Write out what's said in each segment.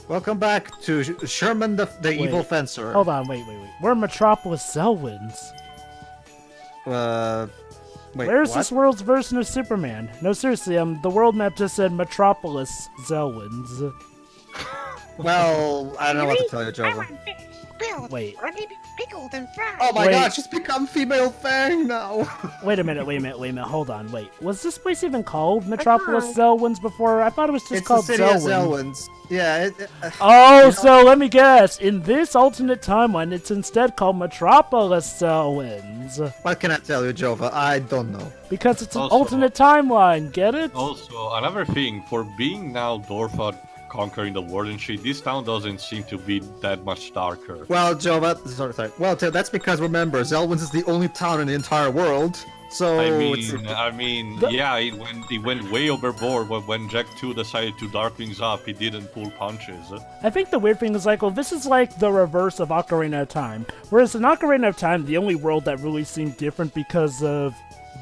Welcome back to Sherman the evil fencer. Hold on, wait. We're Metropolis Zelwins. Wait, Where's what? this world's version of Superman? No, seriously, the world map just said Metropolis Zelwins. Well, I don't know what to tell you, Jova. Wait. Or maybe pickled and fried. Oh my Wait. god, she's become female Fang now! Wait a minute, hold on, wait. Was this place even called Metropolis Zelwins before? I thought it was just It's called the city of Zelwins. Zelwins. Yeah, Oh, so let me guess. In this alternate timeline, it's instead called Metropolis Zelwins. what can I tell you, Jova? I don't know. Because it's an Also- alternate timeline, get it? Also, another thing, for being now Dorfa conquering the world and shit, this town doesn't seem to be that much darker. Well, Jova, sorry. Well, that's because, remember, Zelwins is the only town in the entire world, so... I mean, yeah, it went way overboard, but when Jack 2 decided to dark things up, he didn't pull punches. I think the weird thing is like, well, this is like the reverse of Ocarina of Time. Whereas in Ocarina of Time, the only world that really seemed different because of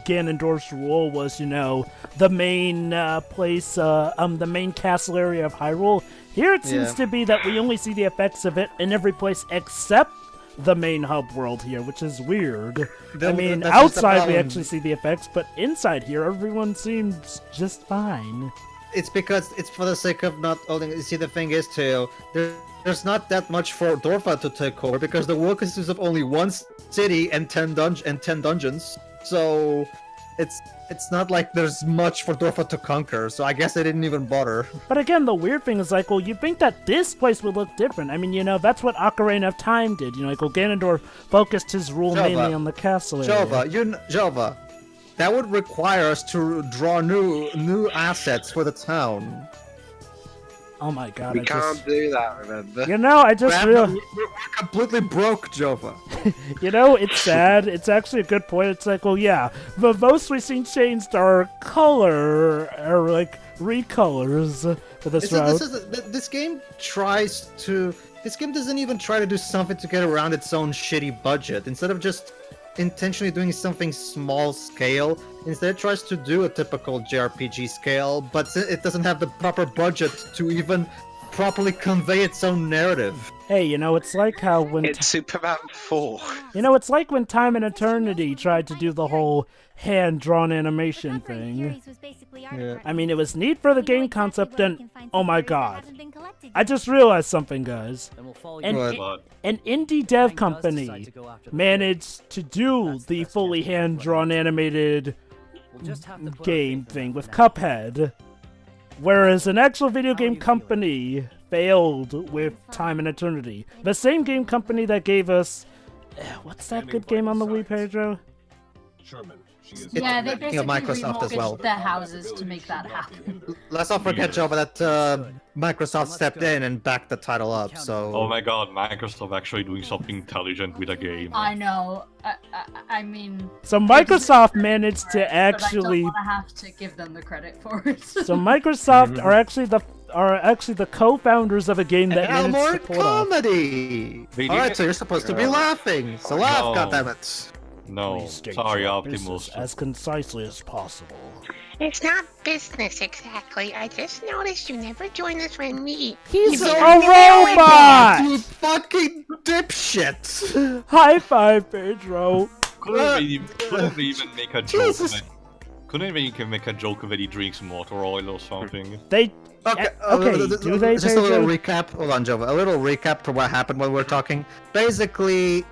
Ganondorf's rule was, you know, the main the main castle area of Hyrule. Here it seems to be that we only see the effects of it in every place except the main hub world here, which is weird. I mean, outside we actually see the effects, but inside here everyone seems just fine. It's because it's for the sake of not holding. You see, the thing is, too, there's not that much for Dorfa to take over because the world consists of only one city and 10 dungeons. So it's not like there's much for Dorfa to conquer. So I guess they didn't even bother. But again, the weird thing is like, well, you'd think that this place would look different. I mean, you know, that's what Ocarina of Time did. You know, like, well, Ganondorf focused his rule mainly on the castle area. Jova, that would require us to draw new assets for the town. Oh my god, We can't do that, remember? You know, I just realized... We're completely broke, Jova. You know, it's sad. It's actually a good point. It's like, well, yeah, the most we've seen changed our color, or like recolors for this route. This game tries to. This game doesn't even try to do something to get around its own shitty budget. Instead of just intentionally doing something small scale, instead it tries to do a typical JRPG scale, but it doesn't have the proper budget to even properly convey its own narrative. Hey, you know, it's like how when... It's Superman 4. You know, it's like when Time and Eternity tried to do the whole hand-drawn animation thing. Yeah. I mean, it was neat for the game concept, and oh my god. I just realized something, guys. An indie dev company managed to do the fully hand-drawn animated game thing with Cuphead, whereas an actual video game company failed with Time and Eternity. The same game company that gave us... what's that good game on the Wii, Pedro? Sherman. Yeah, they basically Microsoft as well. remortgaged their houses to make that happen. Let's not forget, Jova, that Microsoft stepped in and backed the title up, so... Oh my god, Microsoft actually doing something intelligent with a game. I know. I mean... So Microsoft managed to actually... But I don't want to have to give them the credit for it. So Microsoft are actually the co-founders of a game that And managed more to pull it off. comedy! Alright, so you're supposed to be laughing, so laugh, No. goddammit! No, Please state sorry, your Optimus. business as concisely as possible. It's not business exactly. I just noticed you never join us when we. He's You a don't robot! You fucking dipshit! High five, Pedro! Couldn't they even make a joke? Jesus. Couldn't they even make a joke that he drinks motor oil or something? They... Okay, do they, just a little Pedro? recap. Hold on, Jova. A little recap for what happened when we were talking. Basically,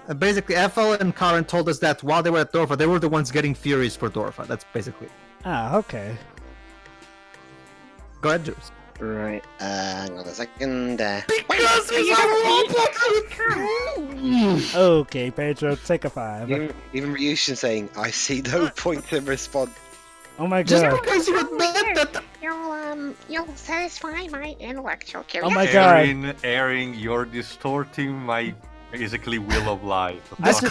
Ethel and Karen told us that while they were at Dorfa, they were the ones getting Furies for Dorfa. That's basically. Ah, okay. Go ahead, Juice. Right, hang on a second. Because he's a Okay, Pedro, take a 5. Even Ryushin saying, I see no point in response. Oh my Just god. because you admit that. You'll satisfy my intellectual Oh curiosity. my god. Eryn, you're distorting my basically will of life. This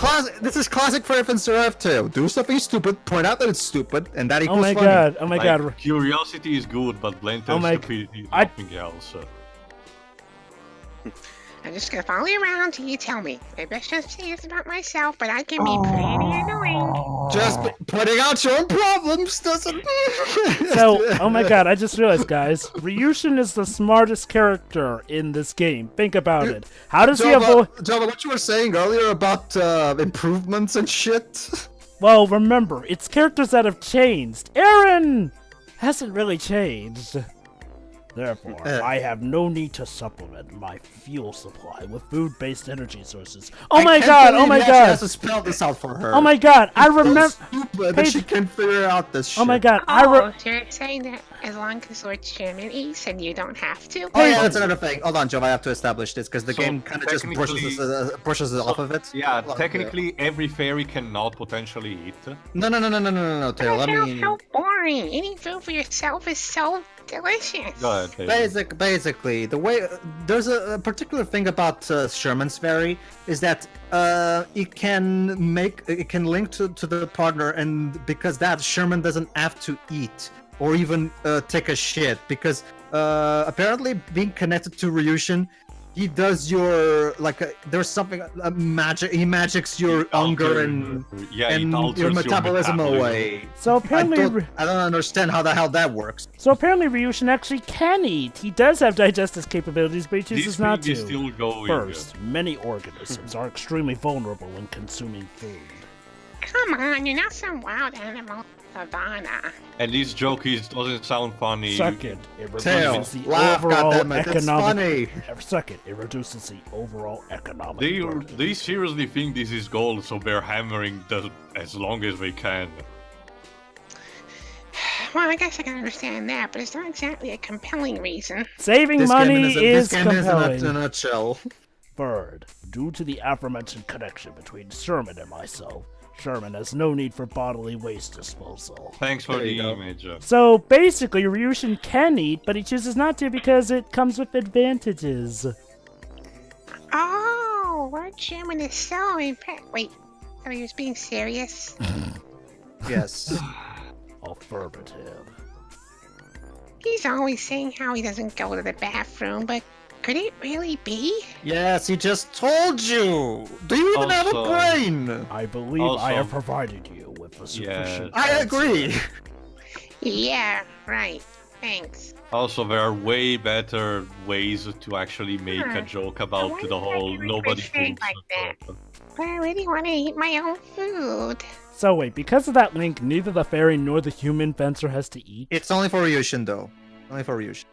is classic for FNCRF too. Do something stupid, point out that it's stupid, and that equals Oh my funny. god, oh my Like, god. Curiosity is good, but blatant Oh my- stupidity is I- nothing else. I'm just gonna follow you around till you tell me. I best just say this about myself, but I can be pretty annoying. Just pointing out your own problems doesn't. So, oh my god, I just realized, guys, Ryushin is the smartest character in this game. Think about it. How does he avoid... Java, what you were saying earlier about improvements and shit? Well, remember, it's characters that have changed. Eryn hasn't really changed. Therefore, I have no need to supplement my fuel supply with food-based energy sources. Oh my god! Oh my god! Has to spell this out for her. Oh my god! I remember. Stupid that she can't figure out this shit. Oh my god! So you're saying that as long as Lord Sherman eats and you don't have to? Oh yeah, that's another thing. Hold on, Joe, I have to establish this because the game kind of just technically- brushes it off of it. Yeah, Hold on, technically every fairy cannot potentially eat. No, Taylor, let me... So boring. Eating food for yourself is so delicious. Go ahead, Pedro. Basically, the way there's a particular thing about Sherman's fairy is that it can link to the partner, and because that Sherman doesn't have to eat or even take a shit because apparently being connected to Ryushin, he does your there's something magic. He magics your hunger and your metabolism away. So apparently, I don't understand how the hell that works. So apparently, Ryushin actually can eat. He does have digestive capabilities, but he chooses not to. Still going. First, many organisms are extremely vulnerable when consuming food. Come on, you're not some wild animal, Savannah. And this joke doesn't sound funny. Second, it Tail, reduces the laugh, overall goddammit, it's economic. funny. Second, it reduces the overall economic. They seriously think this is gold, so they're hammering as long as they can. Well, I guess I can understand that, but it's not exactly a compelling reason. Saving money is compelling. In a nutshell. Third, due to the aforementioned connection between Sherman and myself, Sherman has no need for bodily waste disposal. Thanks for the image. So basically, Ryushin can eat, but he chooses not to because it comes with advantages. Oh, Lord Sherman is so impressed. Wait, so he was being serious? Yes. Affirmative. He's always saying how he doesn't go to the bathroom, but could it really be? Yes, he just told you. Do you even have a brain? I believe I have provided you with a sufficient. I agree. Yeah, right. Thanks. Also, there are way better ways to actually make a joke about the whole nobody thinks like that. But I really want to eat my own food. So wait, because of that link, neither the fairy nor the human fencer has to eat? It's only for Ryushin, though. Only for Ryushin.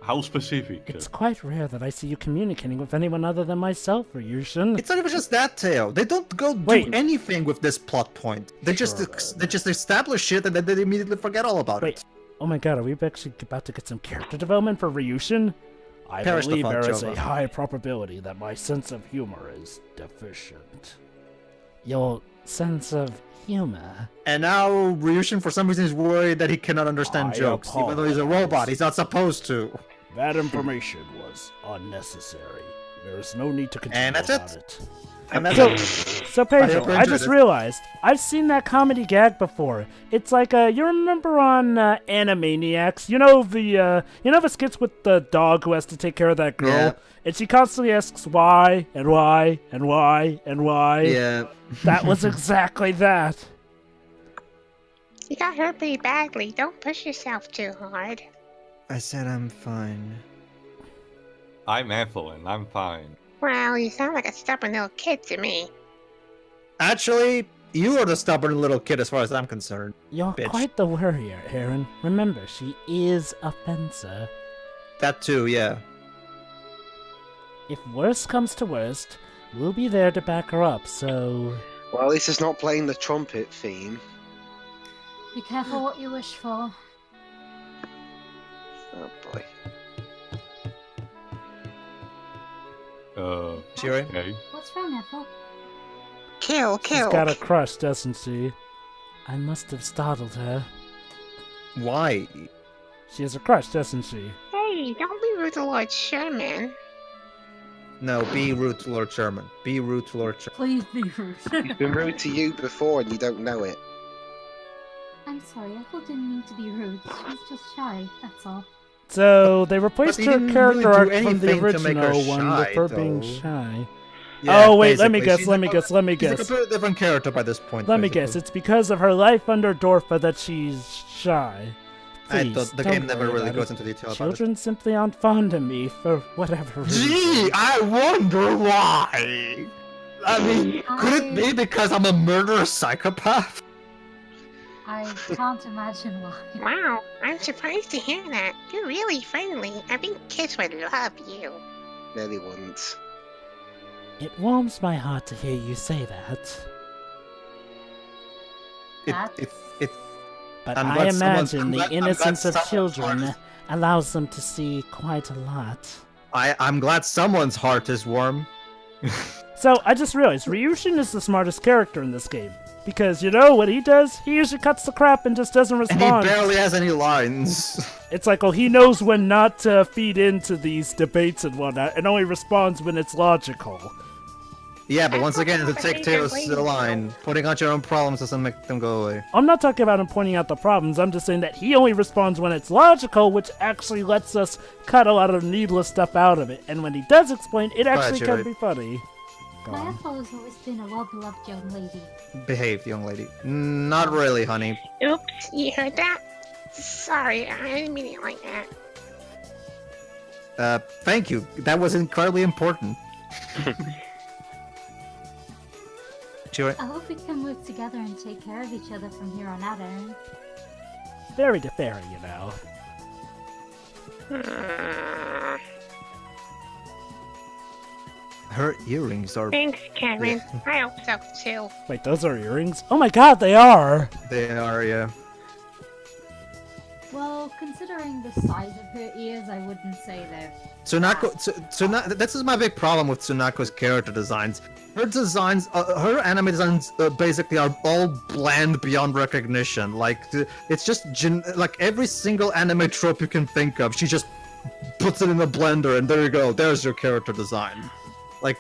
How specific? It's quite rare that I see you communicating with anyone other than myself, Ryushin. It's not even just that, Tail. They don't do anything with this plot point. They just establish it and then they immediately forget all about it. Oh my god, are we actually about to get some character development for Ryushin? I believe there is a high probability that my sense of humor is deficient. Your sense of humor? And now Ryushin, for some reason, is worried that he cannot understand jokes, even though he's a robot. He's not supposed to. That information was unnecessary. There is no need to continue and that's about it. it. And that's So Pedro, I just realized I've seen that comedy gag before. It's like you remember on Animaniacs, you know the skits with the dog who has to take care of that girl, and she constantly asks why and why and why and why. Yeah, that was exactly that. You got hurt pretty badly. Don't push yourself too hard. I said I'm fine. I'm Ethel and I'm fine. Well, you sound like a stubborn little kid to me. Actually, you are the stubborn little kid as far as I'm concerned. You're quite the warrior, Eryn. Remember, she is a fencer. That too, yeah. If worst comes to worst, we'll be there to back her up, so... Well, at least it's not playing the trumpet theme. Be careful what you wish for. Oh boy. Okay. What's wrong, Ethel? Kill. She's got a crush, doesn't she? I must have startled her. Why? She has a crush, doesn't she? Hey, don't be rude to Lord Sherman. No, be rude to Lord Sherman. Be rude to Lord Sherman. Please be rude. He's been rude to you before and you don't know it. I'm sorry, Ethel didn't mean to be rude. She's just shy, that's all. So they replaced he her didn't character really do arc from the anything to make her original one with shy, her being though. shy. Yeah, Oh wait, let me basically. guess, let me guess, let me She's a guess. completely different character by this point. Let me basically. guess, it's because of her life under Dorfa that she's shy. Please, the don't game never worry really about goes it. into detail about Children simply aren't fond of me for whatever it. reason. Gee, I wonder why. I mean, could it be because I'm a murderous psychopath? I can't imagine why. Wow, I'm surprised to hear that. You're really friendly. I think kids would love you. Nearly once. It warms my heart to hear you say that. It But I'm I glad someone's- imagine I'm the glad- I'm glad innocence of someone's children heart allows them to see quite a lot. I'm glad someone's heart is warm. So, I just realized, Ryushin is the smartest character in this game. Because, you know, what he does? He usually cuts the crap and just doesn't And respond. he barely has any lines. It's like, oh, he knows when not to feed into these debates and whatnot, and only responds when it's logical. Yeah, but I once thought again, that to was take a Taylor's major line, putting out your own problems doesn't make them go away. I'm not talking about him pointing out the problems, I'm just saying that he only responds when it's logical, which actually lets us cut a lot of needless stuff out of it. And when he does explain, it actually you're can right. be funny. Go My on. Ethel has always been a well-beloved young lady. Behave, young lady. Not really, honey. Oops, you heard that? Sorry, I didn't mean it like that. Thank you. That was incredibly important. Sure. I hope we can work together and take care of each other from here on out, Eryn. Very to fairy, you know. Hmm. Her earrings are. Thanks, Karen. I hope so too. Wait, those are earrings? Oh my god, they are! They are, yeah. Well, considering the size of her ears, I wouldn't say they're... This is my big problem with Tsunako's character designs. Her designs, her anime designs, basically are all bland beyond recognition. Like it's just like every single anime trope you can think of, she just puts it in a blender, and there you go. There's your character design. Like,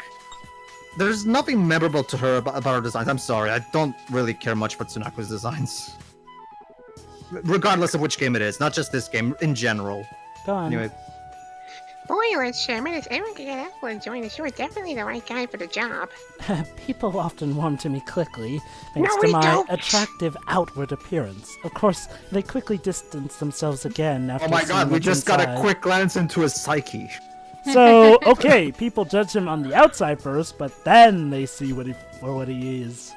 there's nothing memorable to her about her designs. I'm sorry, I don't really care much for Tsunako's designs. Regardless of which game it is, not just this game, in general. Go on. Anyway. Boy, Sherman, if Eryn could get Ethel to join us, you're definitely the right guy for the job. People often warm to me quickly, thanks No, to we my don't. attractive outward appearance. Of course, they quickly distance themselves again after Oh my seeing god, we what's just got a inside. quick glance into his psyche. So, okay, people judge him on the outside first, but then they see what he is.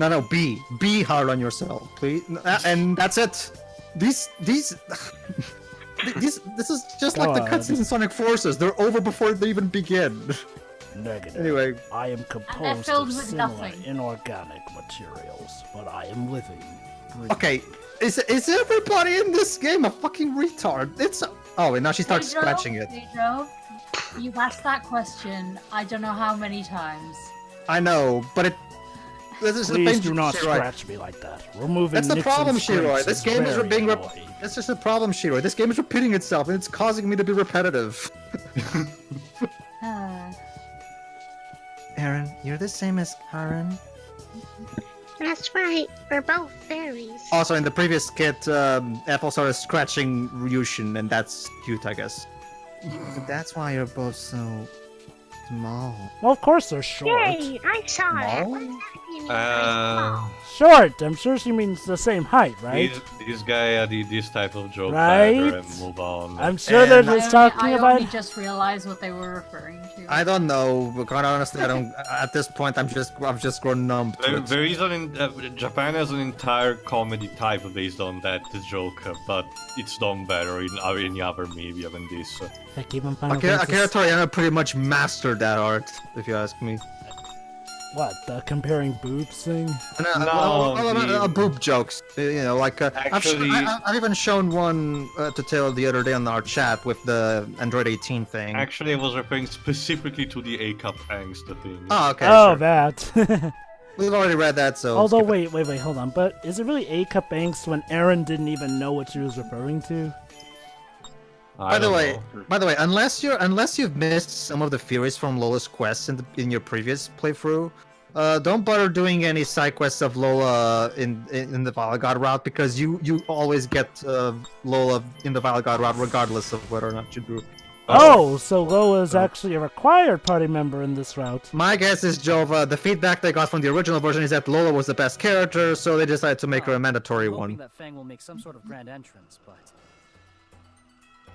No, be hard on yourself, please. And that's it. This is just like the God. cutscenes in Sonic Forces. They're over before they even begin. Negative. Anyway, I am they're composed filled of with similar nothing. inorganic materials, but I am living. breathing. okay, is everybody in this game a fucking retard? It's oh, and now she starts Pedro, scratching it. Pedro, you've asked that question I don't know how many times. I know, but it. This is the Please thing, do not Shiroi. scratch me like that. Removing That's the nicks problem, and scrapes Shiroi. This is game is very being annoying. That's just the problem, Shiroi. This game is repeating itself, and it's causing me to be repetitive. Eryn, you're the same as Karen. That's right, we're both fairies. Also, in the previous skit, Ethel started scratching Ryushin, and that's cute, I guess. That's why you're both so small. Well, of course they're short. Yay, I saw that. What does that mean by small? Short! I'm sure she means the same height, right? This guy did this type of joke Right? better and move on. I'm sure they're And just I talking only about... just realized what they were referring to. I don't know, but quite honestly, I don't. At this point, I've just grown numb to it. There is Japan has an entire comedy type based on that joke, but it's done better in any other media than this. I keep on Final Akira Fantasy... Toriyama pretty much mastered that art, if you ask me. What, the comparing boobs thing? Boob jokes. You know, like Actually- I've even shown one to Taylor the other day on our chat with the Android 18 thing. Actually, I was referring specifically to the A-cup angst thing. Oh, okay. Oh, sure. that. We've already read that, so. Although, skip it. wait, hold on. But is it really A-cup angst when Eryn didn't even know what she was referring to? I By the don't know. way, unless you've missed some of the theories from Lola's Quest in your previous playthrough, Don't bother doing any side quests of Lola in the Vile God route because you always get Lola in the Vile God route regardless of whether or not you do. Oh, so Lola is actually a required party member in this route. My guess is, Jova, the feedback they got from the original version is that Lola was the best character, so they decided to make her a mandatory I'm hoping one. that Fang will make some sort of grand entrance, but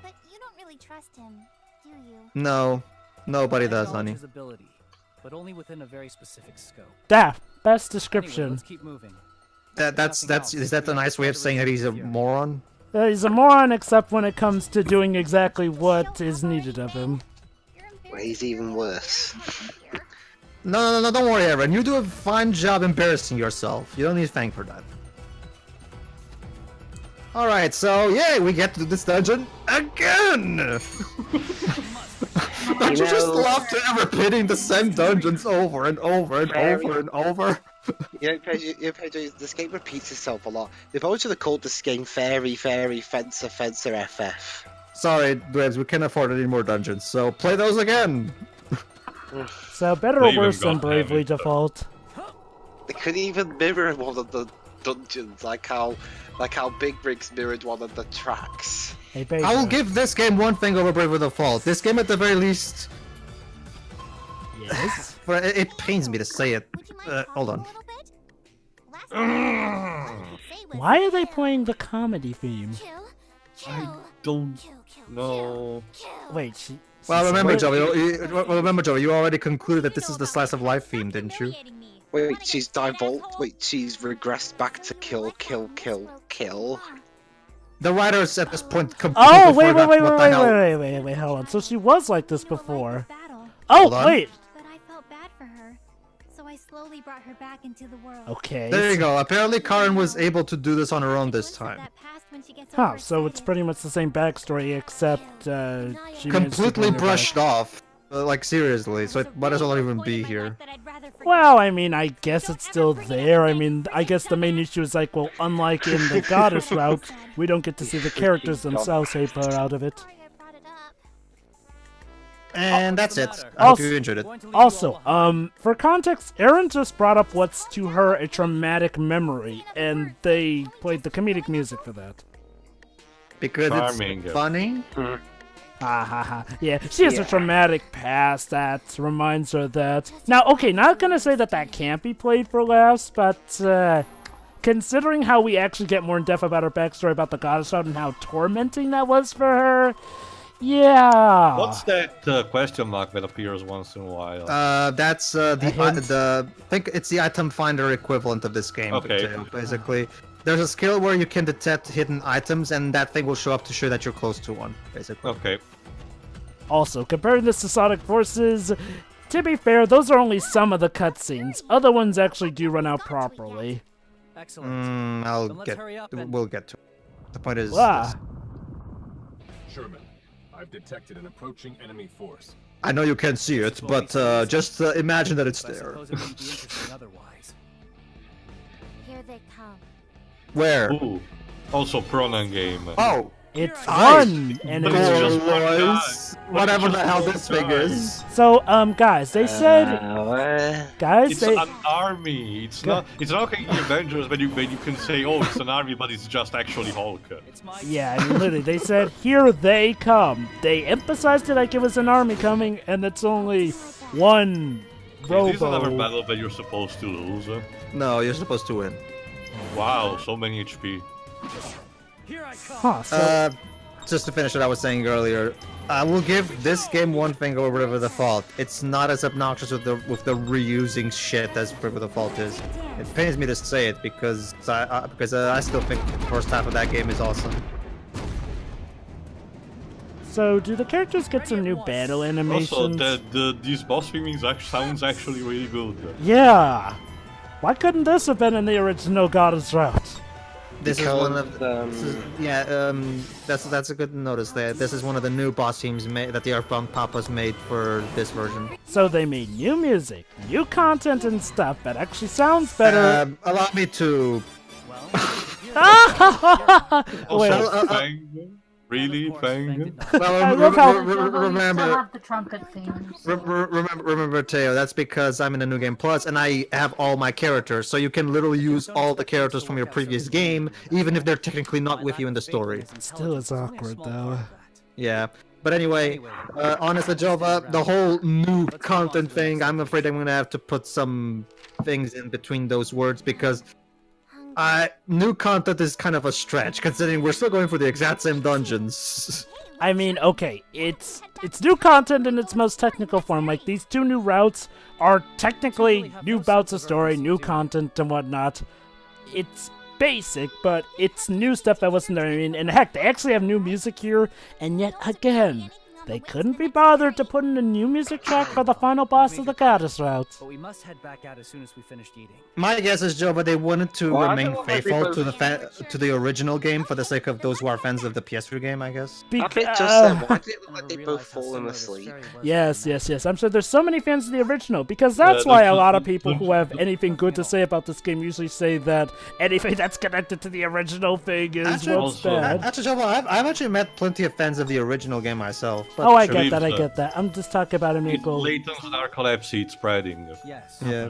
But you don't really trust him, do you? No, nobody I does, acknowledge honey. his ability, but only within a very specific scope. Best Anyway, description. let's keep moving. Is that a nice way of saying that he's a moron? He's a moron except when it comes to doing exactly what is needed of him. Well, he's even worse. No, don't worry, Eryn. You do a fine job embarrassing yourself. You don't need Fang for that. Alright, so yay, we get to do this dungeon again! Don't you just love to repeating the same dungeons over and over and over and over? Pedro, this game repeats itself a lot. They've always called this game Fairy, Fencer, FF. Sorry, Dwebs, we can't afford any more dungeons, so play those again! So better or Raven worse than got Bravely damage, though. Default? They could even mirror one of the dungeons, like how Big Briggs mirrored one of the tracks. Hey, Pedro. I will give this game one thing over Bravely Default. This game, at the very least, Yes? but it pains me to say it. Would you mind Hold talking on. a little bit? Last time, all you could say was Why are they kill, playing the comedy theme? kill, I kill, don't kill, kill, know. kill. Wait, she... Well, remember, What? Joey, you already concluded that this is the slice of life theme, didn't you? Wait, she's she's regressed back to kill. The writers at this point completely Oh, wait, forgot what the hell. wait, hold on. So she was like this before. Battle, Oh, Hold on. wait! but I felt bad for her, so I slowly brought her back into the world. Okay. There you go. Apparently, Karen was able to do this on her own this time. Huh, so it's pretty much the same backstory, except, she managed to Completely bring her brushed back. off. Like, seriously. So it might as well even be here. Well, I mean, I guess it's still there. I mean, I guess the main issue is like, well, unlike in the Goddess route, we don't get to see the characters themselves hyper out of it. And that's it. I hope you enjoyed it. Also, for context, Eryn just brought up what's to her a traumatic memory, and they played the comedic music for that. Because Charming. it's funny. Ha ha ha. Yeah, she has a traumatic past that reminds her of that. Now, okay, not gonna say that that can't be played for laughs, but, considering how we actually get more in depth about her backstory about the Goddess route and how tormenting that was for her, yeah. What's that question mark that appears once in a while? That's hint? I think it's the item finder equivalent of this game. Okay. Basically, there's a skill where you can detect hidden items, and that thing will show up to show that you're close to one. Basically. Okay. Also, comparing this to Sonic Forces, to be fair, those are only some of the cutscenes. Other ones actually do run out properly. Excellent. Then let's hurry up and- We'll get to it. The point is. Ah. Sherman, I've detected an approaching enemy force. I know you can't see it, but just imagine that it's But I there. suppose it wouldn't be interesting otherwise. Here they come. Where? Ooh. Also, Pronan game. Oh, It's Nice. fun, and But it's it's just one guy. boys. Whatever the hell this thing is. so. Guys, they said, guys, It's they. an army. It's not like in Avengers when you can say, oh, it's an army, but it's just actually Hulk. It's my Yeah, I mean, literally, they said, here they come. They emphasized it like it was an army coming, and it's only one Is this another robo. battle that you're supposed to lose? No, you're supposed to win. Wow, so many HP. Here I come. Huh, so, Just to finish what I was saying earlier, I will give this game one thing over River Default. It's not as obnoxious with the reusing shit as River Default is. It pains me to say it because I still think the first half of that game is awesome. so do the characters get some new battle animations? Also, these boss themings sounds actually really good. Yeah. Why couldn't this have been in the original Goddess route? This is one of Because, that's a good notice there. This is one of the new boss themes that the Earthbound Papas made for this version. So they made new music, new content and stuff that actually sounds better. Allow me to. Also, Wait, Fang. Really, Fang? Well, I love how- remember, have the trumpet theme. So. remember, Teo, that's because I'm in a New Game Plus and I have all my characters, so you can literally use all the characters from your previous game, even if they're technically not with you in the story. Still, it's awkward though. Yeah. But anyway, honestly, Jova, the whole new content thing, I'm afraid I'm gonna have to put some things in between those words because new content is kind of a stretch, considering we're still going for the exact same dungeons. I mean, okay, it's new content in its most technical form. Like, these 2 new routes are technically new bouts of story, new content and whatnot. It's basic, but it's new stuff that wasn't there. I mean, and heck, they actually have new music here, and yet again, they couldn't be bothered to put in a new music track for the final boss of the goddess route. But we must head back out as soon as we finished eating. My guess is, Joe, but they wanted to remain faithful to the original game for the sake of those who are fans of the PS3 game, I guess. I bet just why did it look like they both fallen asleep? Yes. I'm sure there's so many fans of the original, because that's why a lot of people who have anything good to say about this game usually say that anything that's connected to the original thing is what's bad. Actually, Joe, I've actually met plenty of fans of the original game myself. But Oh, I get that. I'm just talking about It's Amico. latent narcolepsy, it's spreading. Yes. Yeah.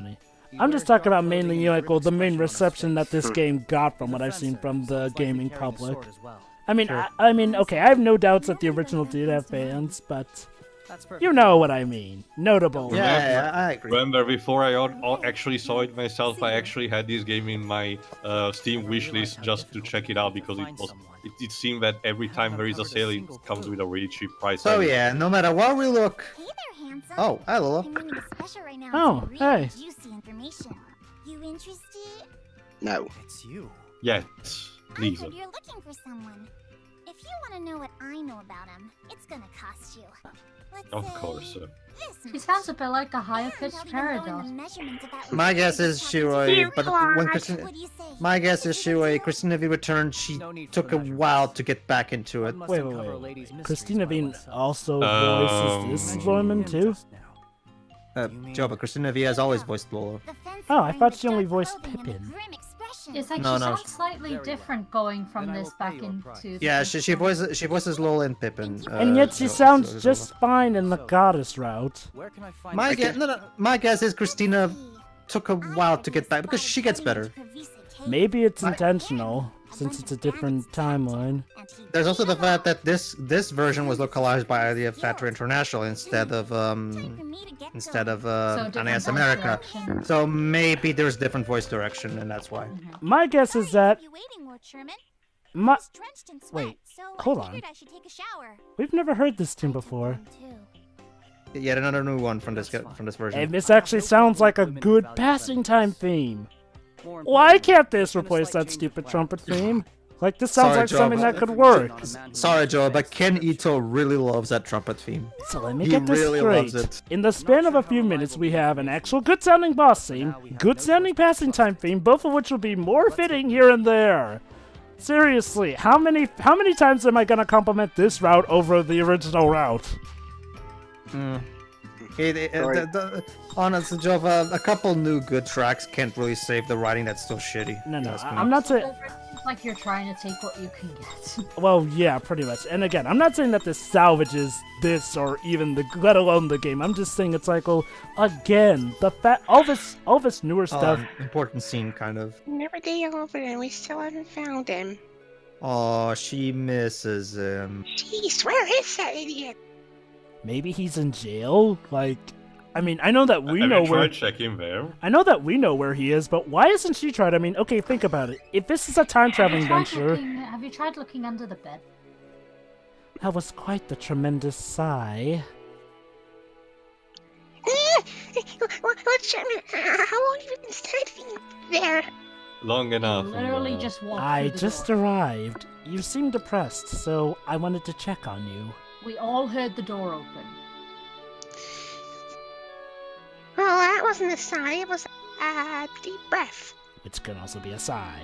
I'm just talking about mainly, you know, like, well, the main reception that this game got from what I've seen from the gaming public. I mean, I mean, okay, I have no doubts that the original did have fans, but you know what I mean. Notable. Yeah, I agree. Remember, before I actually saw it myself, I actually had this game in my Steam wishlist just to check it out because it seemed that every time there is a sale, it comes with a really cheap price. So yeah, no matter where we look. Hey there, handsome. Oh, hello. I'm running a special right now. Oh, with some hey. really juicy information. You interested? No. It's you. Yes, I please. heard you're looking for someone. If you want to know what I know about him, it's gonna cost you. Let's Of say course. this She sounds a bit like a much. higher-pitched And I'll be knowing paradox. the measurements about My guess is Shiroi, but when Christina, What do you say? my guess is Shiroi, Christina V returned, she took a while to get back into it. Wait. Christina Bean also voices this woman too? Joe, but Christina V has always voiced Lola. The fence Oh, I wearing thought the she only dark voiced clothing and the Pippin. grim expression. It's like No, she no. sounds slightly different going from this back into. Yeah, the she voices Lola and Pippin. And yet she sounds just fine in the goddess route. Where can I find My guess is Christina took a while to get back because she gets better. Maybe it's intentional, since it's a different timeline. There's also the fact that this version was localized by the Factory International instead of different NAS voice America. direction. So maybe there's different voice direction, and that's why. My guess is that my Wait, Wait, hold on. I should take a shower. We've never heard this tune before. Yet another new one from this version. And this actually sounds like a good passing time theme. Why can't this replace that stupid trumpet theme? Like, this sounds Sorry, like Joe, something but- that could work. Sorry, Joe, but Ken Ito really loves that trumpet theme. So let me He get this really straight. loves it. In the span of a few minutes, we have an actual good-sounding boss theme, good-sounding passing time theme, both of which will be more fitting here and there. Seriously, how many times am I gonna compliment this route over the original route? Honestly, Joe, a couple new good tracks can't really save the writing that's still shitty. No, Trust me. I'm not saying. It's like you're trying to take what you can get. Well, yeah, pretty much. And again, I'm not saying that this salvages this or even let alone the game. I'm just saying it's like, well, again, all this newer stuff. Important scene, kind of. Another day over and we still haven't found him. Oh, she misses him. Jeez, where is that idiot? Maybe he's in jail. Like, I mean, I know that we Have know you where. tried checking there? I know that we know where he is, but why isn't she tried? I mean, okay, think about it. If this is a time traveling venture, Have you tried looking under the bed? that was quite the tremendous sigh. What's Sherman? How long have you been standing there? Long enough. Literally just walked I through the just door. arrived. You seem depressed, so I wanted to check on you. We all heard the door open. Well, that wasn't a sigh, it was a deep breath. Which can also be a sigh.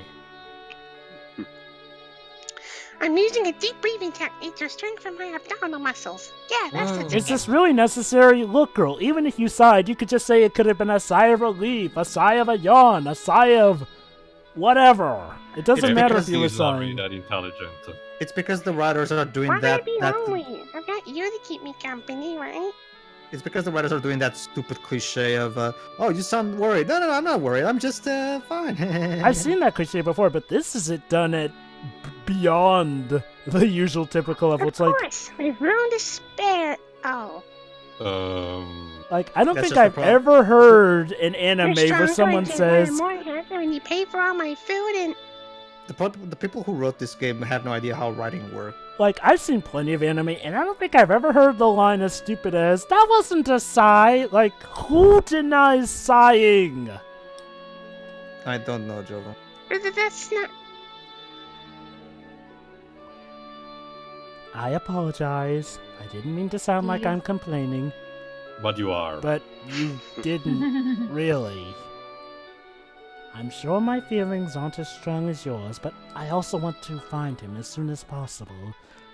I'm using a deep breathing technique to strengthen my abdominal muscles. Yeah, that's the Is ticket. this really necessary? Look, girl, even if you sighed, you could just say it could have been a sigh of relief, a sigh of a yawn, a sigh of whatever. It doesn't matter if you were He's not really sighing. that intelligent. It's because the writers are doing Why would I that. be lonely? I've got you to keep me company, right? It's because the writers are doing that stupid cliche of, oh, you sound worried. No, I'm not worried. I'm just fine. I've seen that cliche before, but this is it done at beyond the usual typical level. Of It's like, course, we've room to spare. Oh. I don't That's think just the I've problem. ever heard an anime You're where stronger someone and says, more handsome, and you pay for all my food and. The people who wrote this game have no idea how writing works. like, I've seen plenty of anime, and I don't think I've ever heard the line as stupid as, that wasn't a sigh. Like, who denies sighing? I don't know, Jovo. That's not. I apologize. I didn't mean to sound like I'm complaining, But you are. but you didn't really. I'm sure my feelings aren't as strong as yours, but I also want to find him as soon as possible.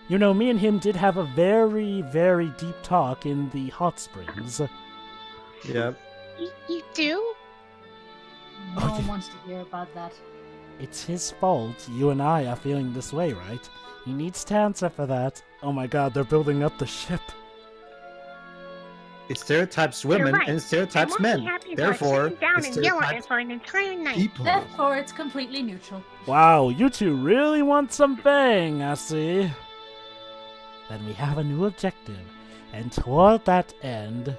You know, me and him did have a very, very deep talk in the hot springs. Yep. You do? No one wants to hear about that. It's his fault you and I are feeling this way, right? He needs to answer for that. Oh my god, they're building up the ship. It stereotypes women You're right. and stereotypes I won't men. be happy if Therefore, I sit down it and yell at stereotypes it for an entire night. people. Therefore, it's completely neutral. Wow, you two really want some Fang, I see. Then we have a new objective, and toward that end...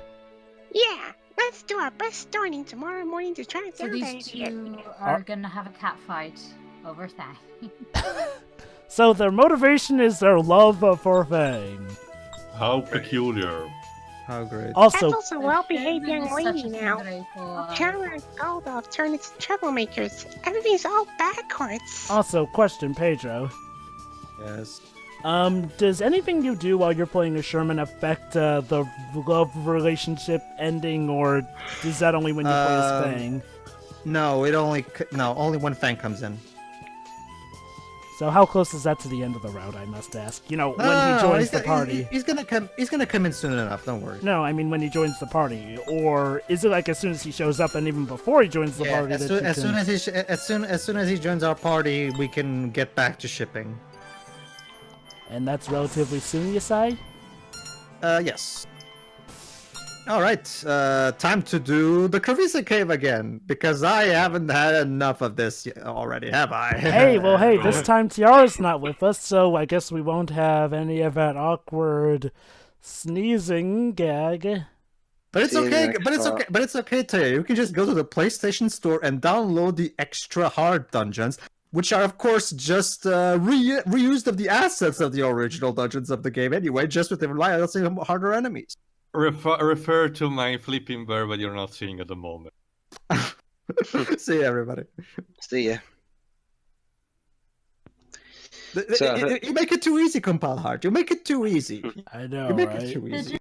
Yeah, let's do our best starting tomorrow morning to track So down these that two are gonna have a cat fight over Thang. So their motivation is their love for Fang. How peculiar. How great. Also, That's also a well-behaved young Such lady a now. theoretical, Chandler and Goldov turned into troublemakers. Everything's all backwards. also, question, Pedro. Yes. Does anything you do while you're playing a Sherman affect the love relationship ending, or is that only when you play as Fang? No, only when Fang comes in. So how close is that to the end of the route, I must ask? You know, when he joins the party. He's gonna come in soon enough. Don't worry. No, I mean when he joins the party, or is it like as soon as he shows up and even before he joins the party? As soon as he joins our party, we can get back to shipping. And that's relatively soon, you say? Yes. All right, time to do the Kravisa Cave again, because I haven't had enough of this already, have I? Hey, this time Tiara's not with us, so I guess we won't have any of that awkward sneezing gag. But it's okay, but it's okay, Taya. You can just go to the PlayStation Store and download the extra hard dungeons, which are, of course, just reused of the assets of the original dungeons of the game anyway, just with the harder enemies. Refer to my flipping bird, but you're not seeing at the moment. See you, everybody. See ya. You make it too easy, Compile Heart. You make it too easy. I know, You make right? it too Did easy.